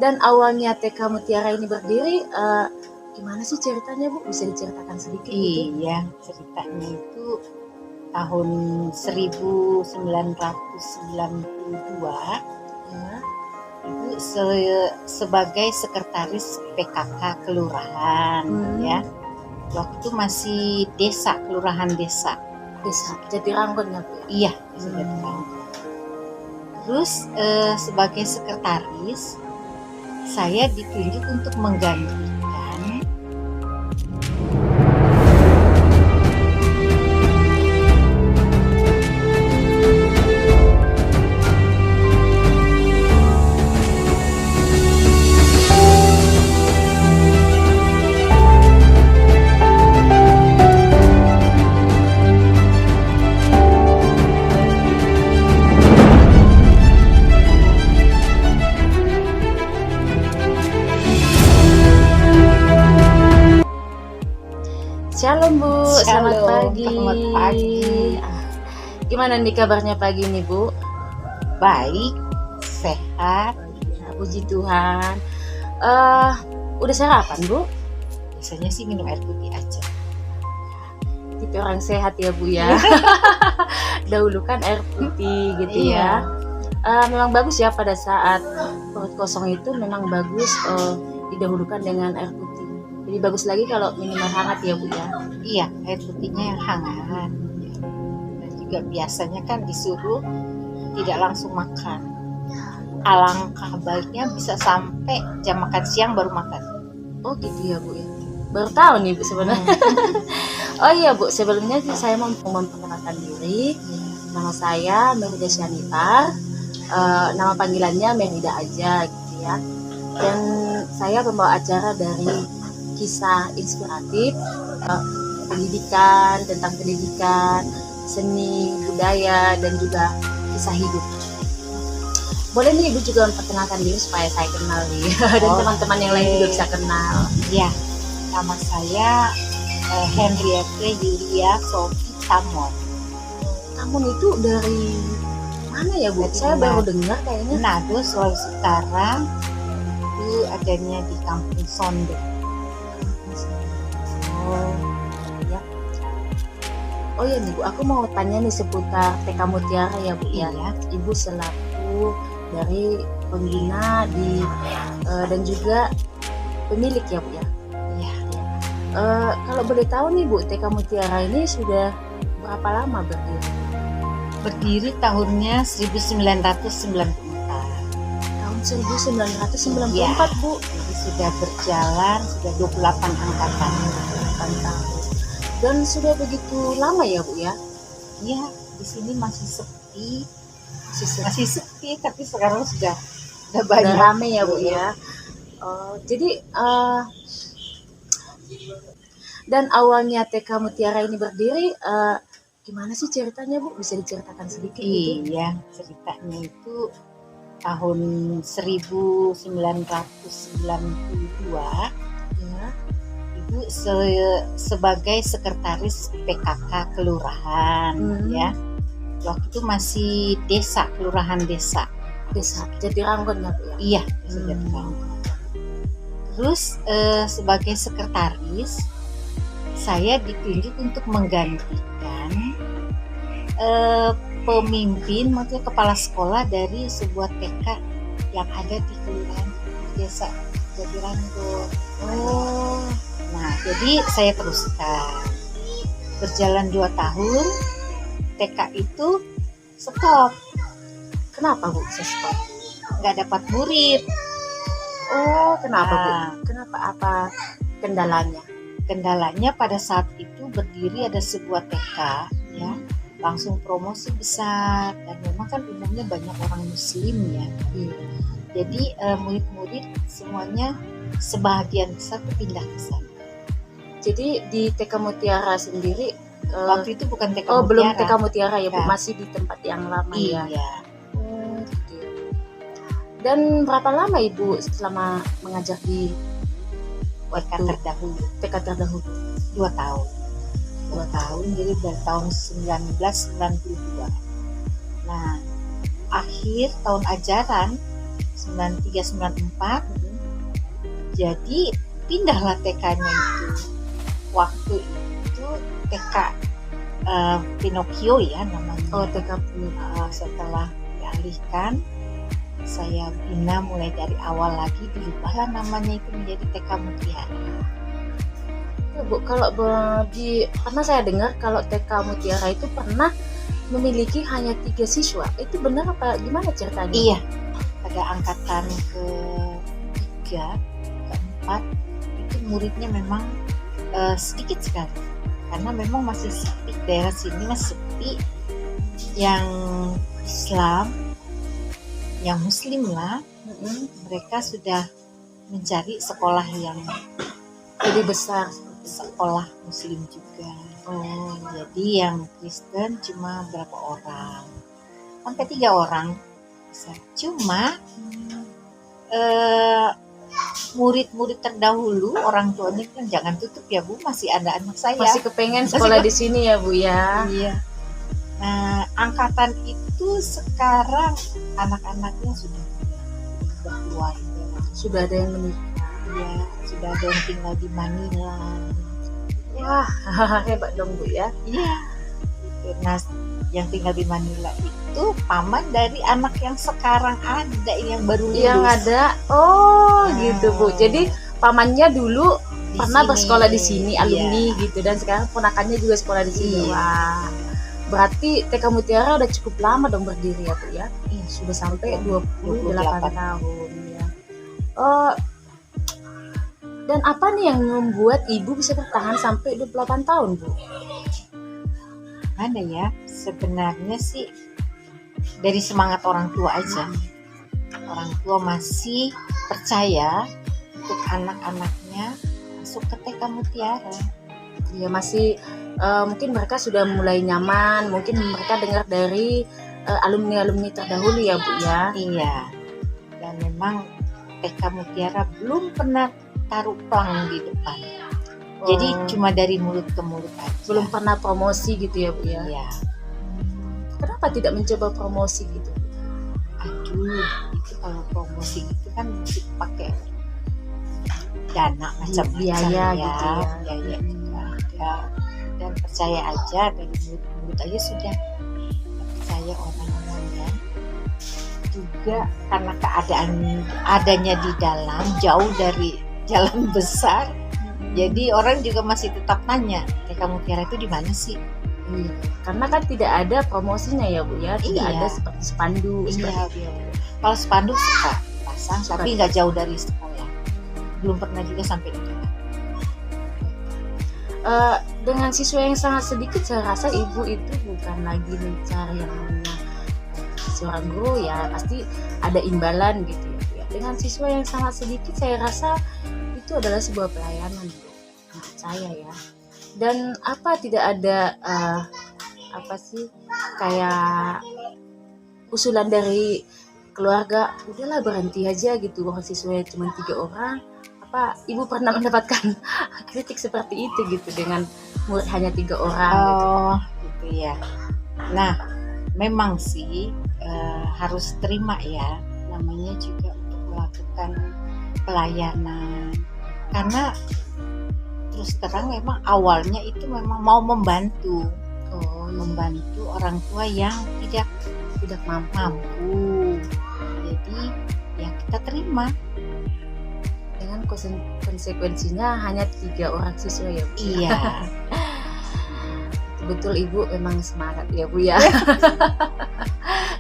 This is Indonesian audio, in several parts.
Dan awalnya TK Mutiara ini berdiri, gimana sih ceritanya Bu? Bisa diceritakan sedikit gitu? Iya, ceritanya itu tahun 1992, Ya. Ibu sebagai sekretaris PKK kelurahan, ya. Waktu itu masih desa, kelurahan desa. Desa Jatiranggon ya Bu? Iya, sudah tahu. Terus sebagai sekretaris, saya ditunjuk untuk menggantikan Shalom Bu, selamat Shalom, pagi. selamat pagi. Gimana nih kabarnya pagi ini Bu? Baik, sehat. Ya, puji Tuhan. Udah sarapan Bu? Biasanya sih minum air putih aja. Tipe orang sehat ya Bu ya. Dahulu kan air putih gitu ya. Memang bagus ya pada saat perut kosong itu memang bagus didahulukan dengan air putih. Jadi bagus lagi kalau minuman hangat ya Bu ya. Iya, air putihnya yang hangat. Dan juga biasanya kan disuruh tidak langsung makan. Alangkah baiknya bisa sampai jam makan siang baru makan. Oh gitu ya Bu ya. Baru tahu nih Bu sebenarnya. Oh iya Bu, sebelumnya saya mau memperkenalkan diri. Nama saya Merida Syanitar. Nama panggilannya Merida aja gitu ya. Dan saya pembawa acara dari kisah inspiratif pendidikan, tentang pendidikan, seni, budaya, dan juga kisah hidup. Boleh nih Ibu juga memperkenalkan diri supaya saya kenal nih dan teman-teman yang lain juga bisa kenal. Ya, nama saya Henriette Yulia Sophie Tamon. Tamon itu dari mana ya Bu? Saya baru dengar kayaknya. Manado, Sulawesi Utara. Itu adanya di Kampung Sonde. Oh ya nih Bu, aku mau tanya nih seputar TK Mutiara ya Bu ya. Ibu selaku dari pembina dan juga pemilik ya Bu ya. Iya. Kalau boleh tahu nih Bu, TK Mutiara ini sudah berapa lama berdiri? Berdiri tahunnya 1994. Tahun 1994 Ya. Bu. Jadi sudah berjalan, sudah 28 angkatan. Dan sudah begitu lama ya Bu ya? Iya, di sini masih sepi. Masih sepi, tapi sekarang sudah banyak. Udah rame ya Bu ya. Jadi dan awalnya TK Mutiara ini berdiri, gimana sih ceritanya Bu? Bisa diceritakan sedikit gitu? Iya, ceritanya itu tahun 1992, Ya. Ibu sebagai sekretaris PKK kelurahan, ya. Waktu itu masih desa, kelurahan desa. Desa Jatiranggon ya Bu ya? Iya, sudah tahu. Terus sebagai sekretaris, saya ditunjuk untuk menggantikan pemimpin, maksudnya kepala sekolah dari sebuah TK yang ada di kelurahan desa Jatiranggon. Nah, jadi saya teruskan. Berjalan 2 tahun, TK itu stop. Kenapa Bu bisa stop? Nggak dapat murid. Kenapa Bu? Nah, Kenapa? Apa kendalanya? kendalanya pada saat itu berdiri ada sebuah TK, ya, langsung promosi besar, dan memang kan umumnya banyak orang muslim ya. Jadi murid-murid semuanya sebahagian besar pindah ke sana. Jadi di TK Mutiara sendiri Waktu itu bukan TK Mutiara. belum TK Mutiara ya Bu, Ya. masih di tempat yang lama ya. Iya. Gitu ya. Dan berapa lama Ibu selama mengajar di TK terdahulu? TK terdahulu? 2 tahun. 2 tahun, jadi dari tahun 1992. Nah, akhir tahun ajaran 93 94. Jadi pindahlah TK-nya itu. Waktu itu TK Pinocchio ya namanya. Oh, TK Pinocchio. Setelah dialihkan, saya bina mulai dari awal lagi, dirubahlah namanya itu menjadi TK Mutiara. Ya, Bu, kalau karena saya dengar kalau TK Mutiara itu pernah memiliki hanya 3 siswa. Itu benar apa gimana ceritanya? Iya, pada angkatan ke-3, ke-4 itu muridnya memang sedikit sekali. Karena memang masih sepi, daerah sini masih sepi. Yang Islam, yang Muslim lah, mereka sudah mencari sekolah yang lebih besar, sekolah Muslim juga. Oh, jadi yang Kristen cuma berapa orang, sampai 3 orang bisa. Cuma murid-murid terdahulu orang tuanya kan jangan tutup ya Bu, masih ada anak saya. Masih kepengen sekolah di sini ya Bu ya. Iya. Nah, angkatan itu sekarang anak-anaknya sudah berkeluarga. Sudah ada yang menikah. Iya, sudah ada yang tinggal di Manila. Wah, hebat dong Bu ya. Iya. Nah, yang tinggal di Manila itu paman dari anak yang sekarang ada yang baru lulus. Yang ada, gitu Bu. Jadi pamannya dulu Di pernah sini. bersekolah di sini, alumni Iya. gitu, dan sekarang ponakannya juga sekolah di sini. Iya. Wah, berarti TK Mutiara udah cukup lama dong berdiri ya Bu ya. Iya, Sudah sampai 28 tahun ya. Dan apa nih yang membuat Ibu bisa bertahan sampai 28 tahun Bu? Mana ya? Sebenarnya sih dari semangat orang tua aja. Orang tua masih percaya untuk anak-anaknya masuk ke TK Mutiara. Ya masih mungkin mereka sudah mulai nyaman, mungkin mereka dengar dari alumni-alumni terdahulu ya Bu ya. Iya. Dan memang TK Mutiara belum pernah taruh plang di depan. Jadi cuma dari mulut ke mulut aja. Belum pernah promosi gitu ya Bu ya. Iya. Kenapa tidak mencoba promosi gitu? Aduh, itu kalau promosi gitu kan mesti pakai dana macam-macam Biaya ya. gitu ya. Biaya juga ada. Dan percaya aja dari mulut aja sudah percaya orang-orangnya. Juga karena keadaan adanya di dalam jauh dari jalan besar, jadi orang juga masih tetap tanya TK Mutiara itu di mana sih? Iya. Karena kan tidak ada promosinya ya Bu ya, tidak Iya. ada seperti spanduk. Iya. Kalau spanduk suka pasang, Suka. tapi nggak jauh dari sekolah. Belum pernah juga sampai di sana. Dengan siswa yang sangat sedikit, saya rasa Ibu itu bukan lagi mencari yang namanya seorang guru ya, pasti ada imbalan gitu ya Bu ya. Dengan siswa yang sangat sedikit, saya rasa itu adalah sebuah pelayanan Bu, menurut saya ya. Dan apa tidak ada kayak usulan dari keluarga, udahlah berhenti aja gitu, orang siswanya cuma 3 orang. Apa Ibu pernah mendapatkan kritik seperti itu gitu dengan murid hanya 3 orang gitu? Oh, gitu ya. Nah, memang sih harus terima ya, namanya juga untuk melakukan pelayanan. Karena terus terang memang awalnya itu memang mau membantu orang tua yang tidak mampu. Jadi ya kita terima. Dengan konsekuensinya hanya 3 orang siswa ya Bu? Iya. Betul Ibu memang semangat ya Bu ya.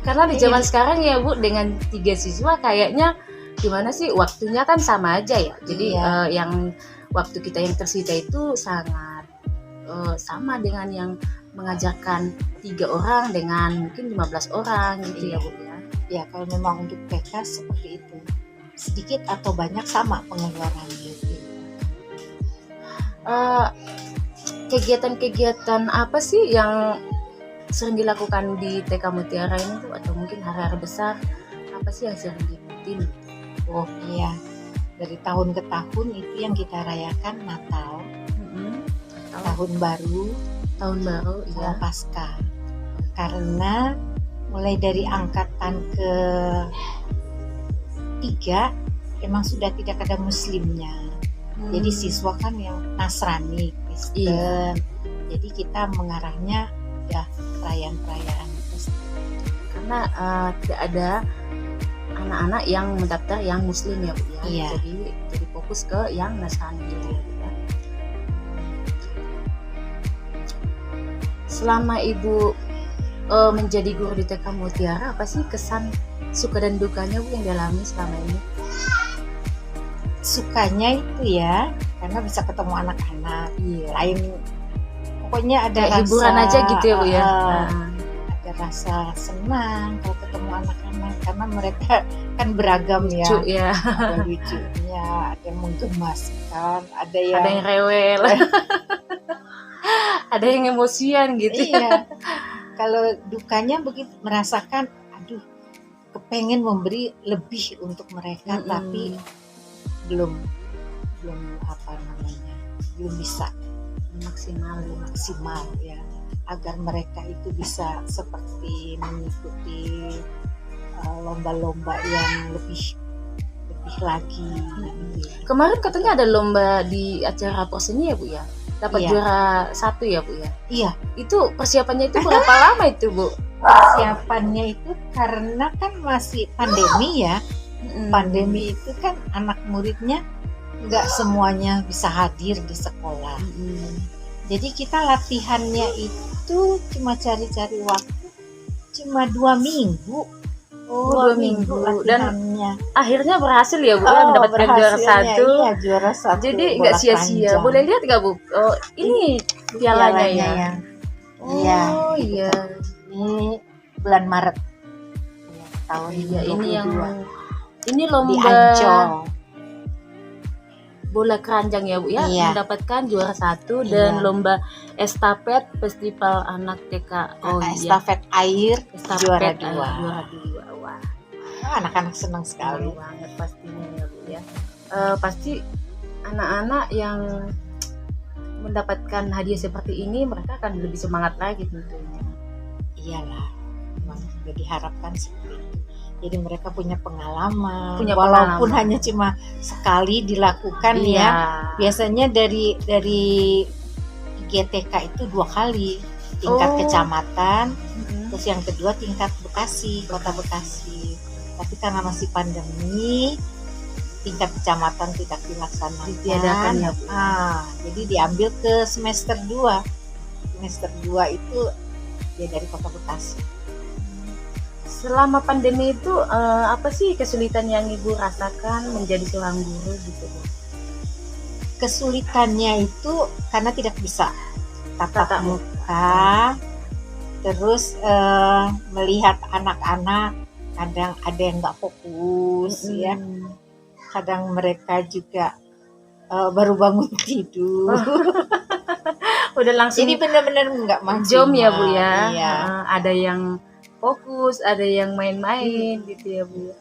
Karena di zaman sekarang ya Bu, dengan 3 siswa kayaknya gimana sih, waktunya kan sama aja ya. Jadi Iya. yang waktu kita yang tersita itu sangat sama dengan yang mengajarkan 3 orang dengan mungkin 15 orang gitu ya Bu ya. Ya kalau memang untuk PK seperti itu, sedikit atau banyak sama pengeluarannya. Kegiatan-kegiatan apa sih yang sering dilakukan di TK Mutiara ini tuh, atau mungkin hari-hari besar apa sih yang sering diikutin? Oh iya, dari tahun ke tahun itu yang kita rayakan Natal, tahun baru ya. sama Paskah. Karena mulai dari angkatan 3 emang sudah tidak ada muslimnya. Jadi siswa kan yang Nasrani, Kristen. Iya. Jadi kita mengarahnya ya perayaan-perayaan Karena tidak ada anak-anak yang mendaftar yang muslim ya Bu ya. Iya. Jadi fokus ke yang Nasrani gitu ya, Bu ya. Selama Ibu menjadi guru di TK Mutiara, apa sih kesan suka dan dukanya Bu yang dialami selama ini? Sukanya itu ya karena bisa ketemu anak-anak. Iya. Lain pokoknya ada Kayak rasa hiburan aja gitu ya Bu ya. ada rasa senang kalau ketemu anak-anak karena mereka kan beragam Lucu ya. ya. Ada yang lucunya, ada yang menggemaskan, ada Ada yang yang rewel. Ada yang emosian gitu. iya. Kalau dukanya begitu merasakan aduh kepengen memberi lebih untuk mereka tapi belum apa namanya belum bisa maksimal ya agar mereka itu bisa seperti mengikuti lomba-lomba yang lebih lagi gitu ya. Kemarin katanya ada lomba di acara Porseni ya Bu ya. Dapat Iya. juara 1 ya Bu ya. Iya, Itu persiapannya itu berapa lama itu Bu? persiapannya itu karena kan masih pandemi ya. Pandemi itu kan anak muridnya nggak semuanya bisa hadir di sekolah. Jadi kita latihannya itu cuma cari-cari waktu cuma 2 minggu. Oh, 2 minggu. Dan latihannya. akhirnya berhasil ya Bu ya mendapatkan juara berhasilnya, 1. Iya, juara 1. Jadi nggak sia-sia. Boleh lihat nggak Bu? Oh, ini pialanya ya. yang Oh iya. ini bulan Maret. Ya, tahun Iya, 2022. ini yang ini di lomba Ancol. bola keranjang ya Bu ya, Iya. mendapatkan juara 1 dan Iya. lomba estafet festival anak TK. Oh iya. Estafet air Estafet juara air, 2. juara 2. Wah, Anak-anak senang sekali. seru banget pastinya ya Bu ya. Pasti anak-anak yang mendapatkan hadiah seperti ini mereka akan lebih semangat lagi tentunya. Iyalah, memang sudah diharapkan seperti itu. Jadi mereka punya pengalaman, Punya walaupun pengalaman. hanya cuma sekali dilakukan Iya. ya. Biasanya dari IGTK itu 2 kali, tingkat Oh. kecamatan, Mm-mm. terus yang kedua tingkat Bekasi, kota Bekasi. Tapi karena masih pandemi, tingkat kecamatan tidak dilaksanakan. Ditiadakan ya Bu. Jadi diambil ke semester 2. Semester 2 itu ya dari kota Bekasi. Selama pandemi itu apa sih kesulitan yang Ibu rasakan menjadi seorang guru gitu Bu? Kesulitannya itu karena tidak bisa tatap Tatap muka, terus melihat anak-anak kadang ada yang nggak fokus ya, kadang mereka juga baru bangun tidur. Udah langsung Jadi benar-benar nggak maksimal. jom ya Bu ya. Iya. Ada yang fokus, ada yang main-main gitu ya Bu ya.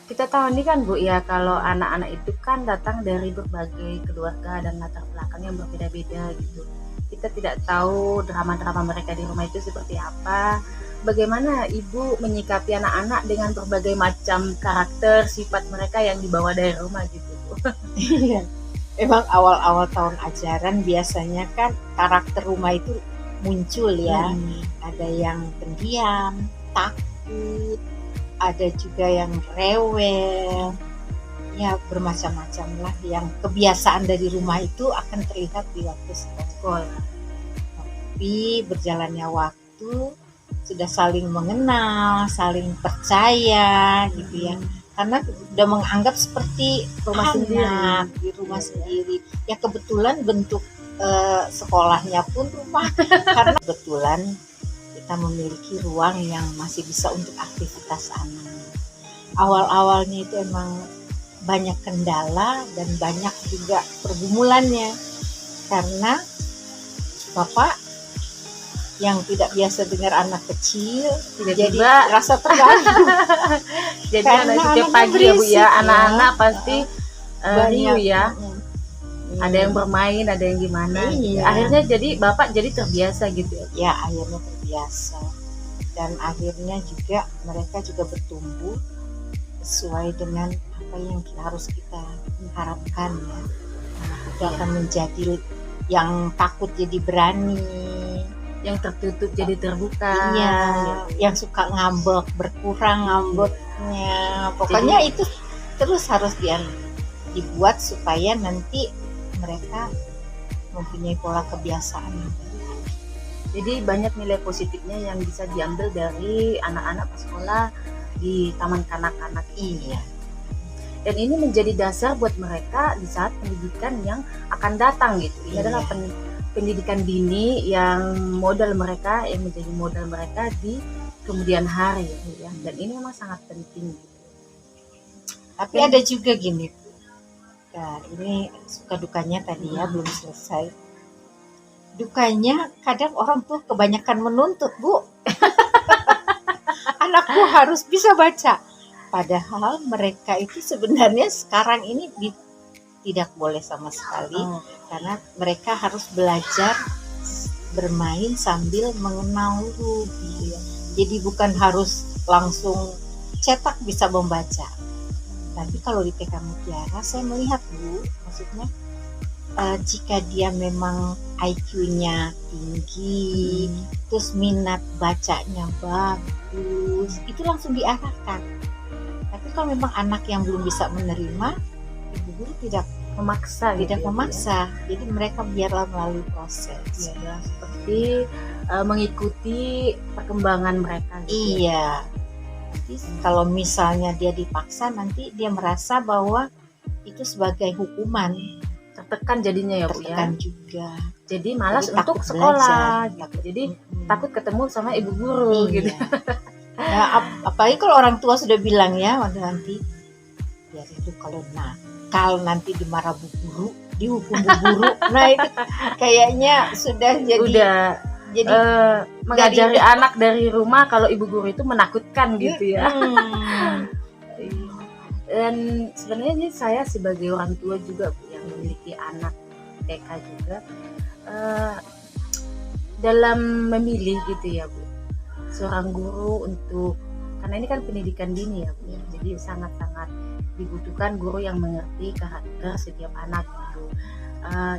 Kita tahu nih kan Bu ya, kalau anak-anak itu kan datang dari berbagai keluarga dan latar belakang yang berbeda-beda gitu. Kita tidak tahu drama-drama mereka di rumah itu seperti apa. Bagaimana Ibu menyikapi anak-anak dengan berbagai macam karakter, sifat mereka yang dibawa dari rumah gitu Bu? Iya. Emang awal-awal tahun ajaran biasanya kan karakter rumah itu muncul ya. Ada yang pendiam, takut, ada juga yang rewel. Ya bermacam-macam lah, yang kebiasaan dari rumah itu akan terlihat di waktu sekolah. Tapi berjalannya waktu sudah saling mengenal, saling percaya gitu ya. Karena udah menganggap seperti Rumah anak di rumah sendiri. Ya kebetulan bentuk sekolahnya pun rumah karena kebetulan kita memiliki ruang yang masih bisa untuk aktivitas anak. Awal-awalnya itu emang banyak kendala dan banyak juga pergumulannya karena bapak yang tidak biasa dengar anak kecil jadi Tiba-tiba rasa terganggu. jadi Karena anak setiap anaknya pagi ya Bu berisik ya, ya. anak-anak pasti riuh ya. Ada yang ber bermain, ada yang gimana. Iya. Akhirnya jadi Bapak jadi terbiasa gitu ya. ya akhirnya terbiasa. dan akhirnya juga mereka juga bertumbuh sesuai dengan apa yang harus kita harapkan ya. Anak itu akan menjadi yang takut jadi berani, yang tertutup jadi terbuka. iya, yang suka ngambek berkurang ngambeknya. Pokoknya itu terus harus dibuat supaya nanti mereka mempunyai pola kebiasaan. Jadi banyak nilai positifnya yang bisa diambil dari anak-anak sekolah di taman kanak-kanak ini. Iya. Dan ini menjadi dasar buat mereka di saat pendidikan yang akan datang gitu. Ini adalah pendidikan dini yang yang menjadi modal mereka di kemudian hari ya. Dan ini memang sangat penting. Tapi ada juga gini, nah, ini suka dukanya tadi ya belum selesai. Dukanya kadang orang tuh kebanyakan menuntut, Bu. Anakku harus bisa baca. Padahal mereka itu sebenarnya sekarang ini tidak boleh sama sekali, karena mereka harus belajar bermain sambil mengenal huruf gitu ya. Jadi bukan harus langsung cetak bisa membaca. Tapi kalau di TK Mutiara saya melihat, Bu, maksudnya jika dia memang IQ-nya tinggi, terus minat bacanya bagus, itu langsung diarahkan. Tapi kalau memang anak yang belum bisa menerima, ibu guru tidak memaksa. Jadi mereka biarlah melalui proses. Ya, seperti mengikuti perkembangan mereka. Gitu. Iya. Jadi kalau misalnya dia dipaksa, nanti dia merasa bahwa itu sebagai hukuman. Tertekan jadinya ya, Bu ya. Tertekan juga. Jadi malas untuk sekolah gitu. Jadi takut ketemu sama ibu guru gitu. Nah, apalagi kalau orang tua sudah bilang ya, nanti biar itu kalau nakal nanti dimarah bu guru, dihukum bu guru. Nah itu kayaknya sudah jadi mengajari anak dari rumah kalau ibu guru itu menakutkan gitu ya. Dan sebenarnya ini saya sebagai orang tua juga Bu, yang memiliki anak TK juga dalam memilih gitu ya Bu, seorang guru untuk, karena ini kan pendidikan dini ya Bu, jadi sangat-sangat dibutuhkan guru yang mengerti karakter setiap anak gitu.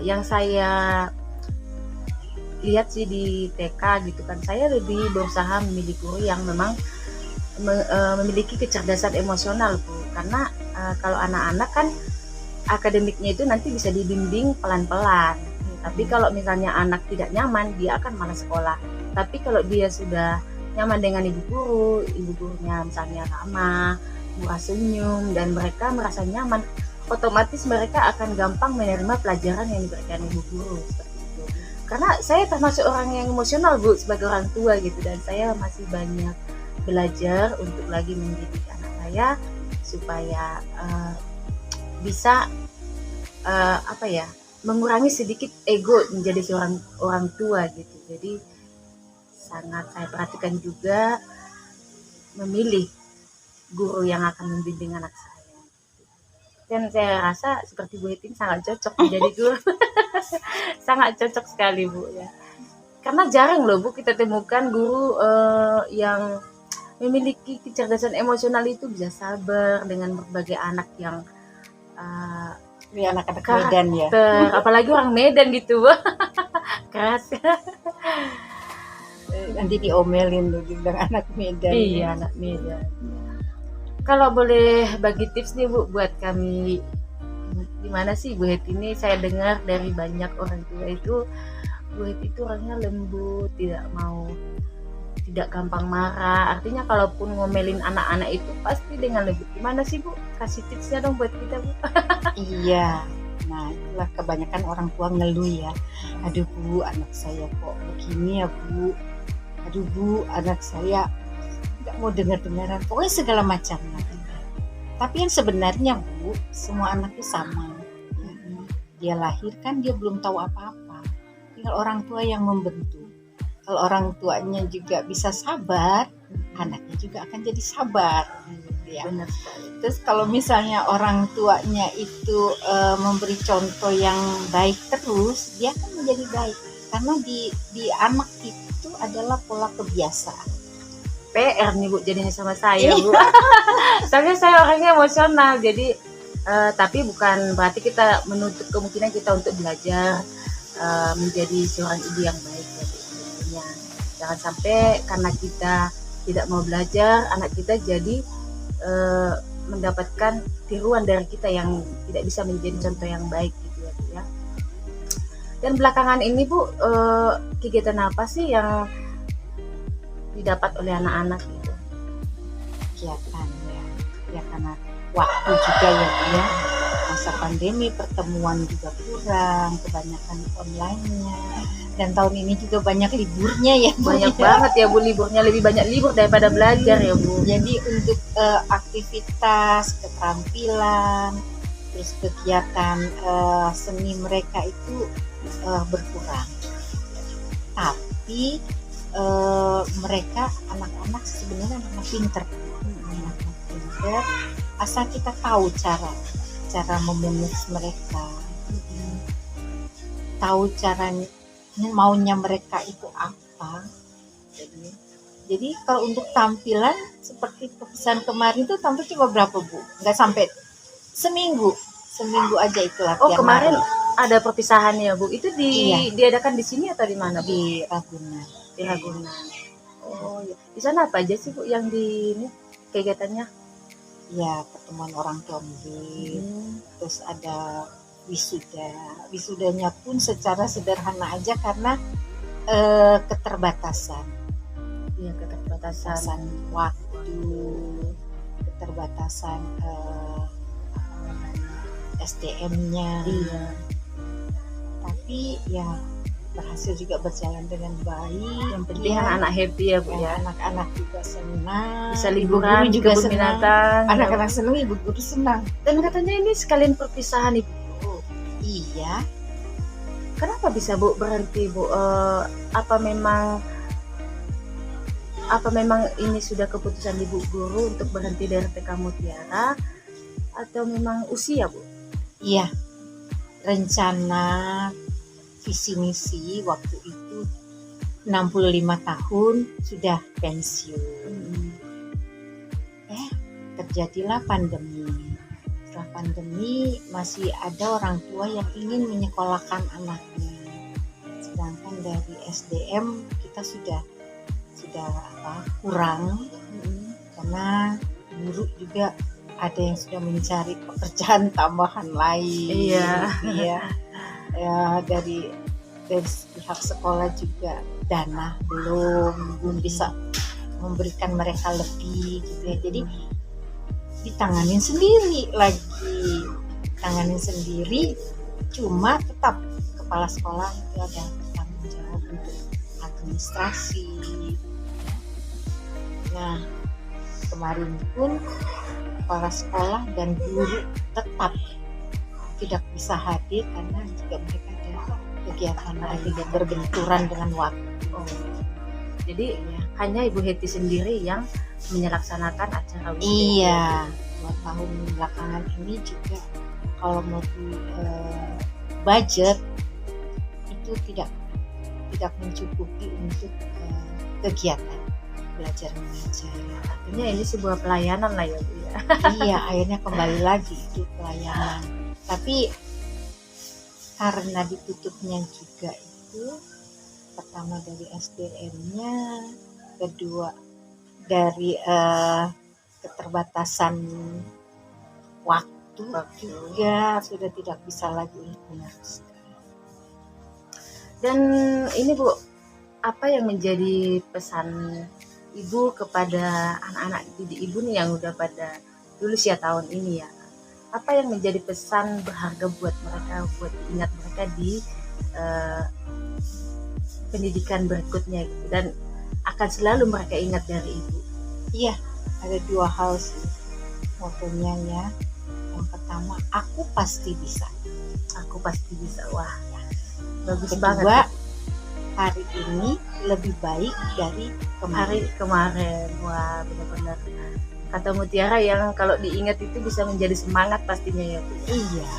Yang saya lihat sih di TK gitu kan, saya lebih berusaha memilih guru yang memang memiliki kecerdasan emosional Bu, karena kalau anak-anak kan akademiknya itu nanti bisa dibimbing pelan-pelan. Tapi kalau misalnya anak tidak nyaman, dia akan malas sekolah. Tapi kalau dia sudah nyaman dengan ibu gurunya misalnya ramah, murah senyum, dan mereka merasa nyaman, otomatis mereka akan gampang menerima pelajaran yang diberikan ibu guru seperti itu. Karena saya termasuk orang yang emosional Bu sebagai orang tua gitu, dan saya masih banyak belajar untuk lagi mendidik anak saya supaya bisa mengurangi sedikit ego menjadi seorang orang tua gitu. Jadi sangat saya perhatikan juga memilih guru yang akan membimbing anak saya. Dan saya rasa seperti Bu Etin sangat cocok menjadi guru. Sangat cocok sekali Bu ya. Karena jarang loh Bu kita temukan guru yang memiliki kecerdasan emosional itu, bisa sabar dengan berbagai anak yang anak-anak Medan ya. Apalagi orang Medan gitu. Keras. Nanti diomelin loh bilang anak Medan. Iya, anak Medan. Kalau boleh bagi tips nih Bu buat kami, gimana sih Bu Heti ini, saya dengar dari banyak orang tua itu Bu Heti itu orangnya lembut, tidak gampang marah. Artinya kalaupun ngomelin anak-anak itu pasti dengan lembut. Gimana sih Bu? Kasih tipsnya dong buat kita Bu. Iya. Nah itulah kebanyakan orang tua ngeluh ya. Aduh Bu, anak saya kok begini ya Bu. Aduh Bu, anak saya nggak mau dengar-dengaran. Pokoknya segala macam. Tapi yang sebenarnya Bu, semua anak itu sama. Dia lahir kan dia belum tahu apa-apa. Tinggal orang tua yang membentuk. Kalau orang tuanya juga bisa sabar, anaknya juga akan jadi sabar. Ya. Benar. Terus kalau misalnya orang tuanya itu memberi contoh yang baik terus, dia akan menjadi baik. Karena di anak itu adalah pola kebiasaan. PR nih Bu jadinya sama saya Bu. Soalnya saya orangnya emosional, jadi tapi bukan berarti kita menutup kemungkinan kita untuk belajar menjadi seorang ibu yang baik ya Bu, tentunya. Jangan sampai karena kita tidak mau belajar, anak kita jadi mendapatkan tiruan dari kita yang tidak bisa menjadi contoh yang baik gitu ya Bu ya. Dan belakangan ini Bu, kegiatan apa sih yang didapat oleh anak-anak gitu? Kegiatan ya karena waktu juga ya Bu ya, masa pandemi pertemuan juga kurang, kebanyakan online-nya, dan tahun ini juga banyak liburnya ya Bu. Banyak banget ya Bu liburnya, lebih banyak libur daripada belajar ya Bu. Jadi untuk aktivitas, keterampilan, terus kegiatan seni mereka itu berkurang. Tapi mereka anak-anak sebenarnya anak-anak pinter, asal kita tahu cara memanage mereka, tahu caranya maunya mereka itu apa. Jadi kalau untuk tampilan seperti pesan kemarin itu tampil cuma berapa Bu? Nggak sampai seminggu aja itu latihan. Oh kemarin ada perpisahan ya Bu, itu Iya. diadakan di sini atau di mana Bu? Di Ragunan. Di Ragunan. Oh iya. Di sana apa aja sih Bu yang di ini kegiatannya? Ya pertemuan orang tua murid, terus ada wisudanya pun secara sederhana aja karena keterbatasan Iya, keterbatasan waktu, keterbatasan SDM-nya. Iya. Tapi ya berhasil juga berjalan dengan baik. Yang penting ya. anak-anak happy ya Bu ya. Anak-anak juga senang, Bisa liburan ibu-guru juga senang. binatang. Anak-anak senang, ibu guru senang. Dan katanya ini sekalian perpisahan Ibu. Iya. Kenapa bisa Bu berhenti Bu? Apa memang ini sudah keputusan Ibu guru untuk berhenti dari TK Mutiara atau memang usia Bu? Iya. Rencana visi misi waktu itu 65 tahun sudah pensiun. Terjadilah pandemi. Setelah pandemi masih ada orang tua yang ingin menyekolahkan anaknya. Sedangkan dari SDM kita sudah kurang, karena guru juga ada yang sudah mencari pekerjaan tambahan lain. Iya. Ya dari pihak sekolah juga dana belum bisa memberikan mereka lebih gitu ya. Jadi ditanganin sendiri, cuma tetap kepala sekolah itu ada tanggung jawab untuk administrasi. Nah kemarin pun kepala sekolah dan guru tetap tidak bisa hadir karena juga mereka ada kegiatan yang berbenturan dengan waktu. Jadi hanya Ibu Heti sendiri yang menyelaksanakan acara wisuda. Iya, 2 tahun belakangan ini juga kalau mau di budget itu tidak mencukupi untuk kegiatan belajar mengajar. Artinya ini sebuah pelayanan lah ya Bu ya. Iya, akhirnya kembali lagi itu pelayanan. Tapi karena ditutupnya juga itu, pertama dari SDM-nya, kedua dari keterbatasan waktu juga sudah tidak bisa lagi meneruskan. Dan ini Bu, apa yang menjadi pesan Ibu kepada anak-anak didik Ibu nih yang udah pada lulus ya tahun ini ya? Apa yang menjadi pesan berharga buat mereka, buat ingat mereka di pendidikan berikutnya gitu, dan akan selalu mereka ingat dari Ibu? Iya, ada 2 hal sih motonya ya. Yang pertama, aku pasti bisa. Aku pasti bisa. Wah, bagus Kedua, banget. hari ini lebih baik dari Hari kemarin. Wah, benar-benar kata mutiara yang kalau diingat itu bisa menjadi semangat pastinya ya Bu. Iya.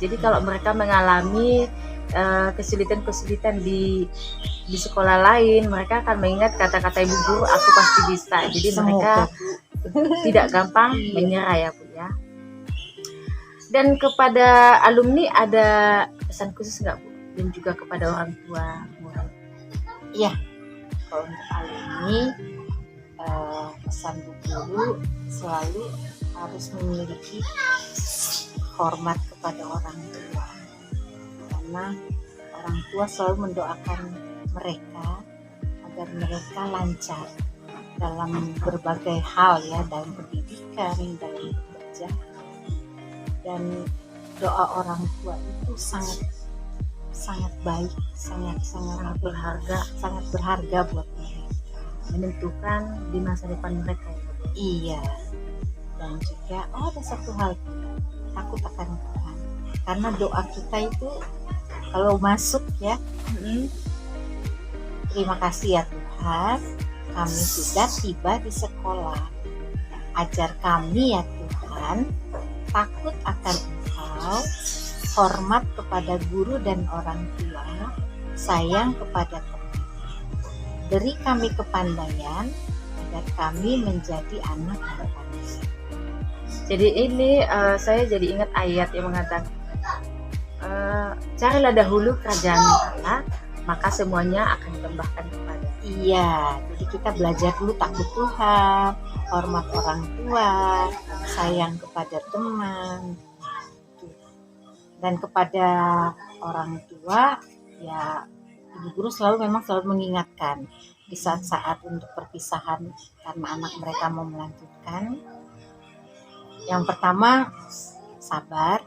Jadi kalau mereka mengalami kesulitan-kesulitan di sekolah lain, mereka akan mengingat kata-kata ibu guru, aku pasti bisa. Jadi mereka tidak gampang menyerah ya Bu ya. Dan kepada alumni ada pesan khusus nggak Bu? Dan juga kepada orang tua murid. Iya, kalau untuk alumni pesan Bu Guru selalu harus memiliki hormat kepada orang tua, karena orang tua selalu mendoakan mereka agar mereka lancar dalam berbagai hal ya, dalam pendidikan, dalam bekerja. Dan doa orang tua itu sangat baik, sangat berharga buat mereka, Menentukan di masa depan mereka. iya. Dan juga ada satu hal, takut akan Tuhan, karena doa kita itu kalau masuk ya, terima kasih ya Tuhan, kami sudah tiba di sekolah, ajar kami ya Tuhan takut akan Engkau, hormat kepada guru dan orang tua, sayang kepada teman. Beri kami kepandaian agar kami menjadi anak yang pandai. Jadi ini saya jadi ingat ayat yang mengatakan carilah dahulu kerajaan Allah, maka semuanya akan ditambahkan kepada. Iya, jadi kita belajar dulu takut Tuhan, hormat orang tua, sayang kepada teman, dan kepada orang tua ya ibu guru selalu mengingatkan di saat-saat untuk perpisahan karena anak mereka mau melanjutkan. Yang pertama, sabar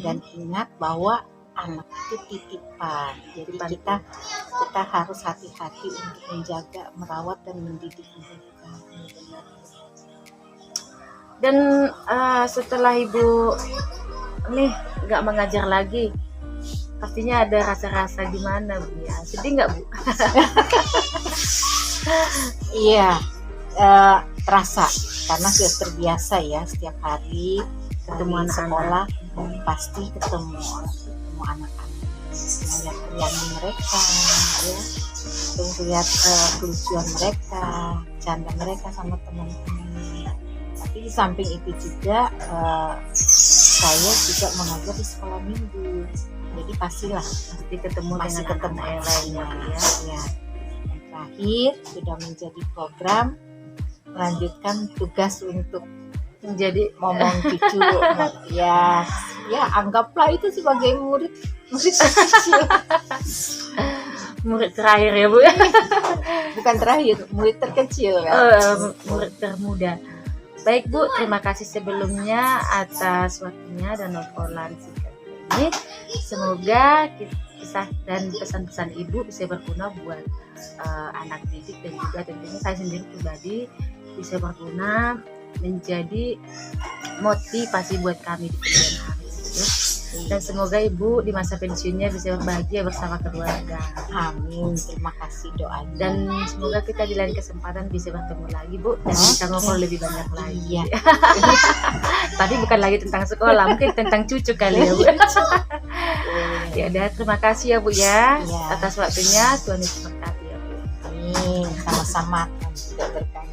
dan ingat bahwa anak itu titipan. Jadi kita harus hati-hati untuk menjaga, merawat dan mendidik mereka. Dan setelah ibu nih nggak mengajar lagi, pastinya ada rasa-rasa gimana Bu ya? Sedih nggak Bu? Iya, terasa karena sudah terbiasa ya, setiap hari ketemu anak sekolah pasti ketemu anak-anak, melihat riang mereka ya, lihat kelucuan mereka, canda mereka sama teman-teman. Tapi di samping itu juga saya juga mengajar di sekolah minggu, jadi pasti ketemu yang lainnya ya. Dan terakhir sudah menjadi program melanjutkan tugas untuk menjadi momong cucu ya anggaplah itu sebagai murid kecil. Murid terakhir ya Bu ya? Bukan terakhir, murid terkecil ya. Murid termuda. Baik Bu, terima kasih sebelumnya atas waktunya dan obrolan singkat ini. Semoga kisah dan pesan-pesan Ibu bisa berguna buat anak didik, dan juga tentunya saya sendiri pribadi bisa berguna menjadi motivasi buat kami di kemudian hari. Dan semoga Ibu di masa pensiunnya bisa berbahagia bersama keluarga. Amin. Terima kasih doanya. Dan semoga kita di lain kesempatan bisa bertemu lagi Bu, dan bisa ngobrol lebih banyak lagi. Iya. Tapi bukan lagi tentang sekolah, mungkin tentang cucu kali ya Bu. Ya udah, terima kasih ya Bu ya, atas waktunya. Tuhan Yesus berkati ya Bu. Amin. Sama-sama. Sudah berkati.